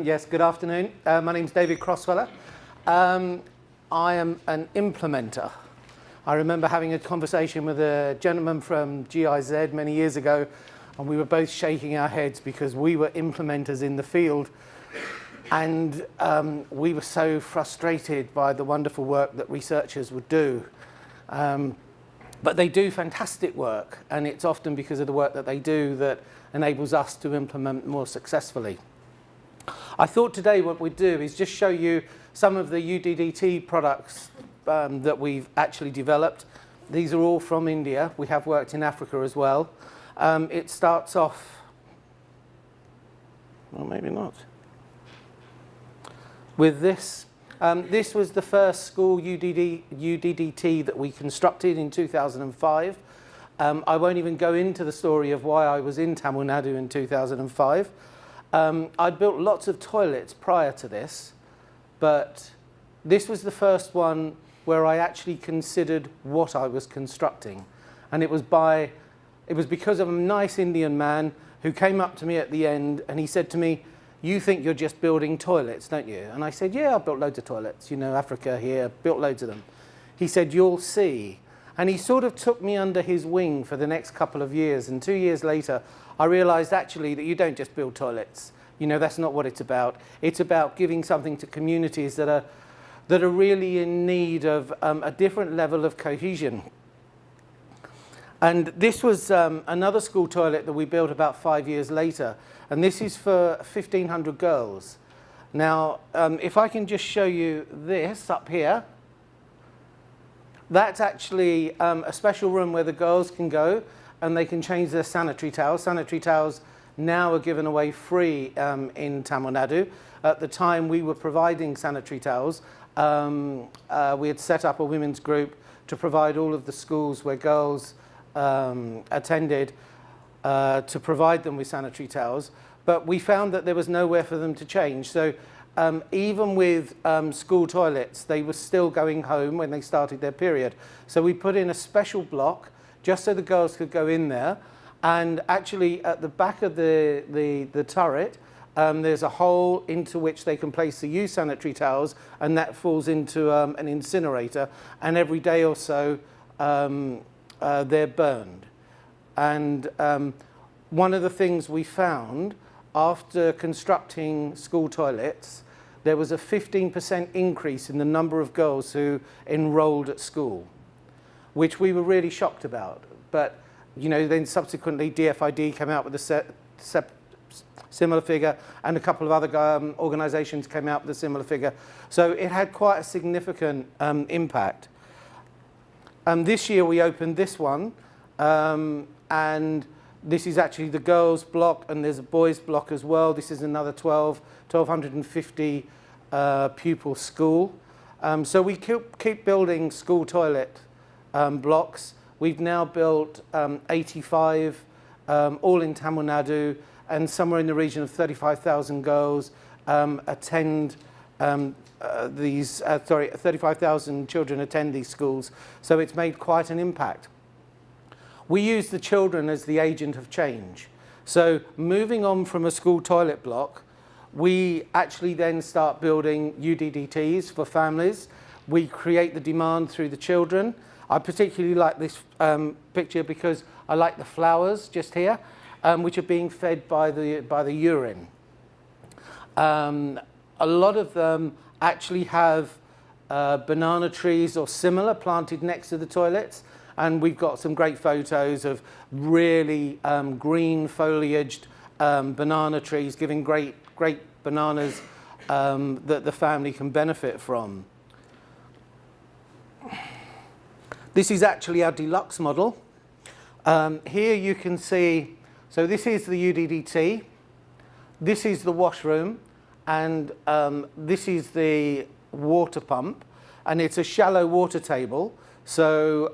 Yes, good afternoon. My name's David Crossweller. I am an implementer. I remember having a conversation with a gentleman from GIZ many years ago, and we were both shaking our heads because we were implementers in the field, and we were so frustrated by the wonderful work that researchers would do. But they do fantastic work, and it's often because of the work that they do that enables us to implement more successfully. I thought today what we'd do is just show you some of the UDDT products that we've actually developed. These are all from India. We have worked in Africa as well. It starts off, well, maybe not, with this. This was the first school UDDT that we constructed in 2005. I won't even go into the story of why I was in Tamil Nadu in 2005. I'd built lots of toilets prior to this, but this was the first one where I actually considered what I was constructing. And it was because of a nice Indian man who came up to me at the end and he said to me, "You think you're just building toilets, don't you?" And I said, "Yeah, I've built loads of toilets, you know, Africa here, built loads of them." He said, "You'll see." And he sort of took me under his wing for the next couple of years. And 2 years later, I realized actually that you don't just build toilets. You know, that's not what it's about. It's about giving something to communities that are really in need of a different level of cohesion. And this was another school toilet that we built about 5 years later. And this is for 1,500 girls. Now, if I can just show you this up here. That's actually a special room where the girls can go and they can change their sanitary towels. Sanitary towels now are given away free in Tamil Nadu. At the time we were providing sanitary towels, we had set up a women's group to provide all of the schools where girls attended to provide them with sanitary towels. But we found that there was nowhere for them to change. So even with school toilets, they were still going home when they started their period. So we put in a special block just so the girls could go in there. And actually at the back of the turret, there's a hole into which they can place the used sanitary towels, and that falls into an incinerator. And every day or so, they're burned. And one of the things we found after constructing school toilets, there was a 15% increase in the number of girls who enrolled at school, which we were really shocked about. But you know, then subsequently DFID came out with a similar figure, and a couple of other organisations came out with a similar figure. So it had quite a significant impact. This year we opened this one, and this is actually the girls' block, and there's a boys' block as well. This is another 1,250 pupil school. So we keep building school toilet blocks. We've now built 85, all in Tamil Nadu, and somewhere in the region of 35,000 girls attend 35,000 children attend these schools. So it's made quite an impact. We use the children as the agent of change. So moving on from a school toilet block, we actually then start building UDDTs for families. We create the demand through the children. I particularly like this picture because I like the flowers just here, which are being fed by the urine. A lot of them actually have banana trees or similar planted next to the toilets. And we've got some great photos of really green foliaged banana trees giving great bananas that the family can benefit from. This is actually our Deluxe model. Here you can see, so this is the UDDT, this is the washroom, and this is the water pump, and it's a shallow water table. So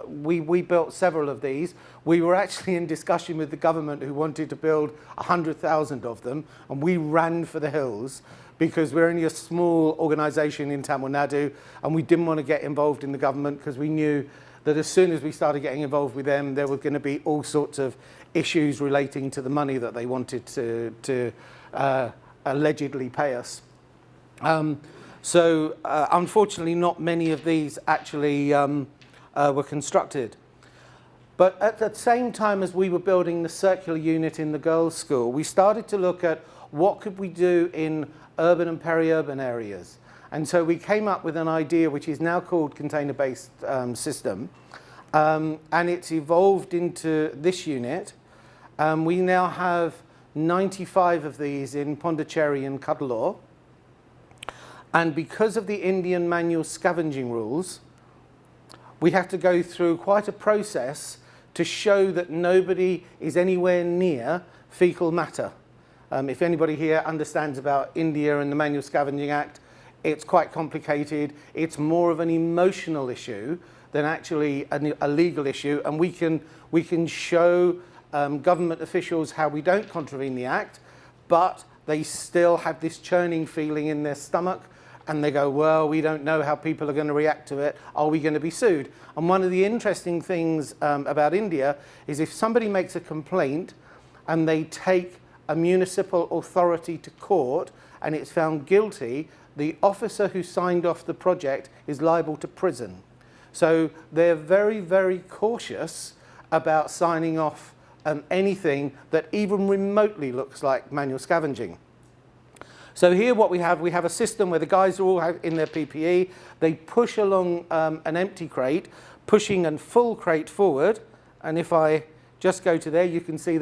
we built several of these. We were actually in discussion with the government who wanted to build 100,000 of them, and we ran for the hills because we're only a small organisation in Tamil Nadu, and we didn't want to get involved in the government because we knew that as soon as we started getting involved with them, there were going to be all sorts of issues relating to the money that they wanted to allegedly pay us. Unfortunately, not many of these actually were constructed. But at the same time as we were building the circular unit in the girls' school, we started to look at what could we do in urban and peri-urban areas. And so we came up with an idea which is now called container-based system. And it's evolved into this unit. We now have 95 of these in Pondicherry and Cuddalore. And because of the Indian manual scavenging rules, we have to go through quite a process to show that nobody is anywhere near fecal matter. If anybody here understands about India and the Manual Scavenging Act, it's quite complicated. It's more of an emotional issue than actually a legal issue, and we can show government officials how we don't contravene the act, but they still have this churning feeling in their stomach, and they go, well, we don't know how people are going to react to it. Are we going to be sued? And one of the interesting things about India is if somebody makes a complaint and they take a municipal authority to court and it's found guilty, the officer who signed off the project is liable to prison. So they're very, very cautious about signing off anything that even remotely looks like manual scavenging. So here what we have a system where the guys are all in their PPE. They push along an empty crate, pushing a full crate forward. And if I just go to there, you can see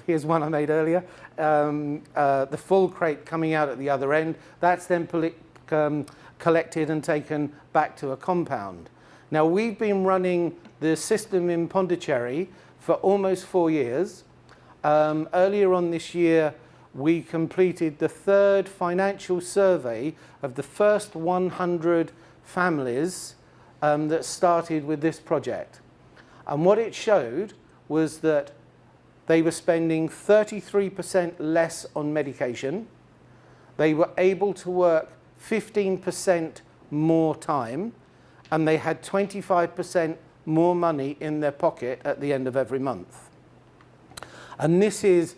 here's one I made earlier, the full crate coming out at the other end. That's then collected and taken back to a compound. Now, we've been running the system in Pondicherry for almost 4 years. Earlier on this year, we completed the 3rd financial survey of the first 100 families that started with this project. And what it showed was that they were spending 33% less on medication. They were able to work 15% more time, and they had 25% more money in their pocket at the end of every month. And this is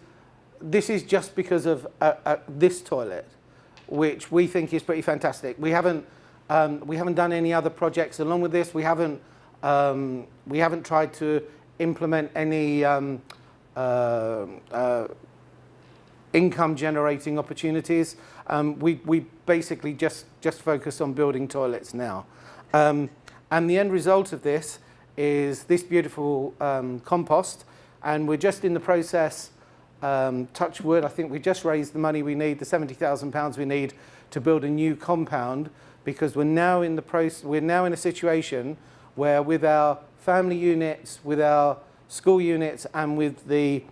just because of this toilet, which we think is pretty fantastic. We haven't done any other projects along with this. We haven't tried to implement any income generating opportunities. We basically just focus on building toilets now. And the end result of this is this beautiful compost, and we're just in the process, touch wood, I think we just raised the money we need, the £70,000 we need to build a new compound, because we're now in a situation where with our family units, with our school units, and with the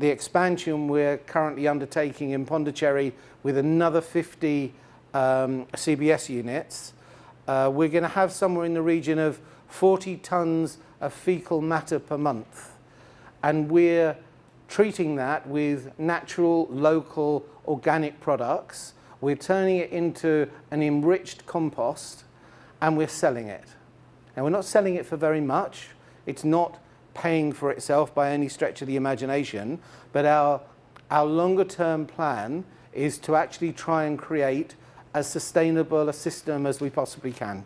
expansion we're currently undertaking in Pondicherry with another 50 CBS units, we're going to have somewhere in the region of 40 tons of fecal matter per month. And we're treating that with natural, local, organic products. We're turning it into an enriched compost, and we're selling it. And we're not selling it for very much. It's not paying for itself by any stretch of the imagination, but our longer term plan is to actually try and create as sustainable a system as we possibly can.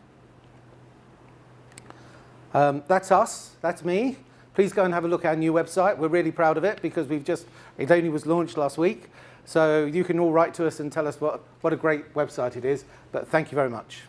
That's us, that's me. Please go and have a look at our new website. We're really proud of it because it only was launched last week. So you can all write to us and tell us what a great website it is. But thank you very much.